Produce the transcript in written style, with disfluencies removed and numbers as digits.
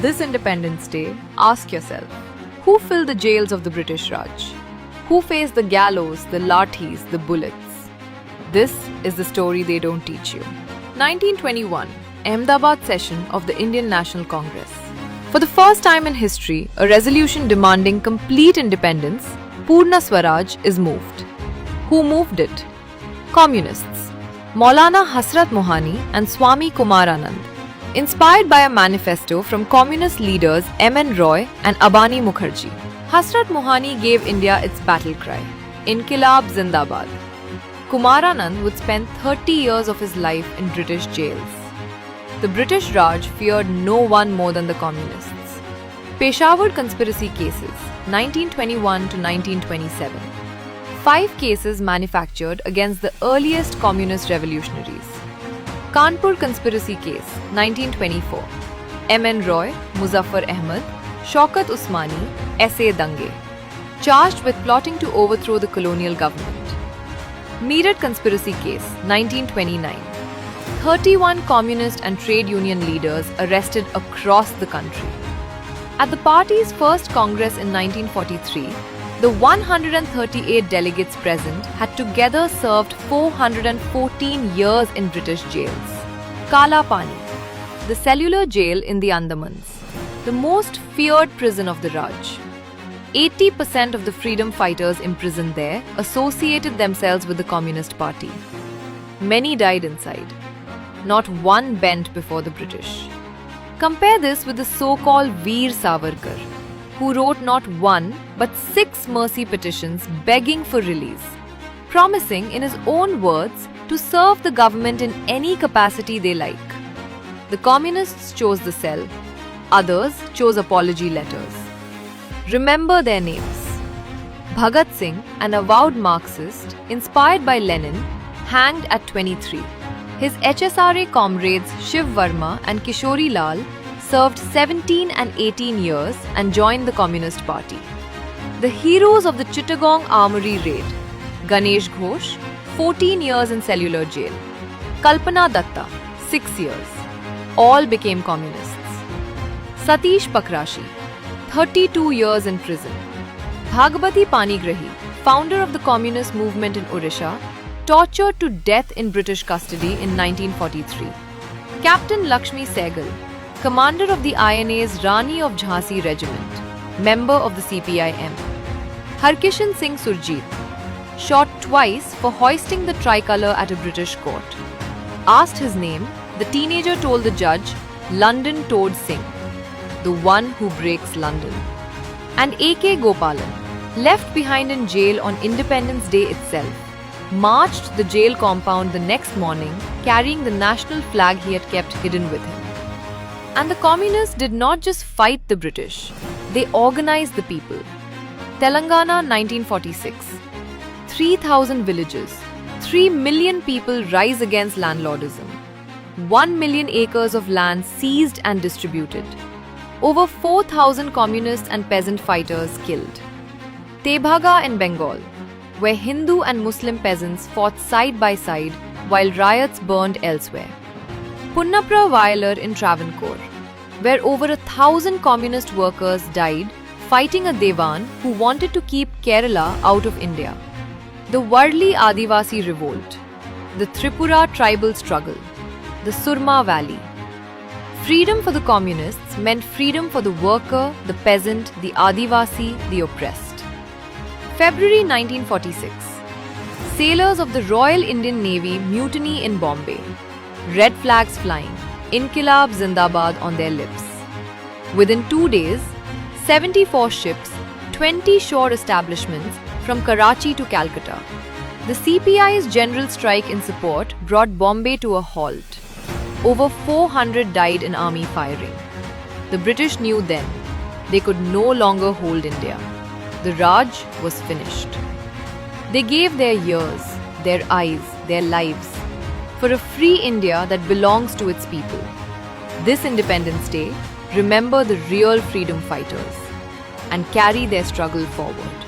This Independence Day, ask yourself, who filled the jails of the British Raj? Who faced the gallows, the lathis, the bullets? This is the story they don't teach you. 1921, Ahmedabad session of the Indian National Congress. For the first time in history, a resolution demanding complete independence, Purna Swaraj, is moved. Who moved it? Communists. Maulana Hasrat Mohani and Swami Kumaranand. Inspired by a manifesto from communist leaders M.N. Roy and Abani Mukherjee, Hasrat Mohani gave India its battle cry, Inqilab Zindabad. Kumaranand would spend 30 years of his life in British jails. The British Raj feared no one more than the communists. Peshawar conspiracy cases, 1921 to 1927. 5 cases manufactured against the earliest communist revolutionaries. Kanpur conspiracy case, 1924. M.N. Roy, Muzaffar Ahmad, Shaukat Usmani, S.A. Dange, charged with plotting to overthrow the colonial government. Meerut conspiracy case, 1929. 31 communist and trade union leaders arrested across the country. At the party's first congress in 1943, the 138 delegates present had together served 414 years in British jails. Kala Pani, the cellular jail in the Andamans, the most feared prison of the Raj. 80% of the freedom fighters imprisoned there associated themselves with the Communist Party. Many died inside. Not one bent before the British. Compare this with the so-called Veer Savarkar, who wrote not one but 6 mercy petitions begging for release, promising in his own words to serve the government in any capacity they like. The communists chose the cell, others chose apology letters. Remember their names. Bhagat Singh, an avowed Marxist, inspired by Lenin, hanged at 23. His HSRA comrades Shiv Varma and Kishori Lal served 17 and 18 years and joined the Communist Party. The heroes of the Chittagong Armory raid, Ganesh Ghosh, 14 years in cellular jail. Kalpana Datta, 6 years. All became communists. Satish Pakrashi, 32 years in prison. Bhagabati Panigrahi, founder of the communist movement in Odisha, tortured to death in British custody in 1943. Captain Lakshmi Sehgal, commander of the INA's Rani of Jhansi regiment, member of the CPIM. Harkishan Singh Surjeet, shot twice for hoisting the tricolour at a British court. Asked his name, the teenager told the judge, London Toad Singh, the one who breaks London. And A.K. Gopalan, left behind in jail on Independence Day itself, marched the jail compound the next morning carrying the national flag he had kept hidden with him. And the communists did not just fight the British, they organized the people. Telangana 1946. 3,000 villages, 3 million people rise against landlordism. 1 million acres of land seized and distributed. Over 4,000 communist and peasant fighters killed. Tebhaga in Bengal, where Hindu and Muslim peasants fought side by side while riots burned elsewhere. Punnapra Vayalar in Travancore, where over 1,000 communist workers died fighting a Dewan who wanted to keep Kerala out of India. The Warli Adivasi revolt, the Tripura tribal struggle, the Surma Valley. Freedom for the communists meant freedom for the worker, the peasant, the Adivasi, the oppressed. February 1946. Sailors of the Royal Indian Navy mutiny in Bombay. Red flags flying, Inqilab Zindabad on their lips. Within 2 days, 74 ships, 20 shore establishments from Karachi to Calcutta. The CPI's general strike in support brought Bombay to a halt. Over 400 died in army firing. The British knew then they could no longer hold India. The Raj was finished. They gave their ears, their eyes, their lives for a free India that belongs to its people. This Independence Day, remember the real freedom fighters and carry their struggle forward.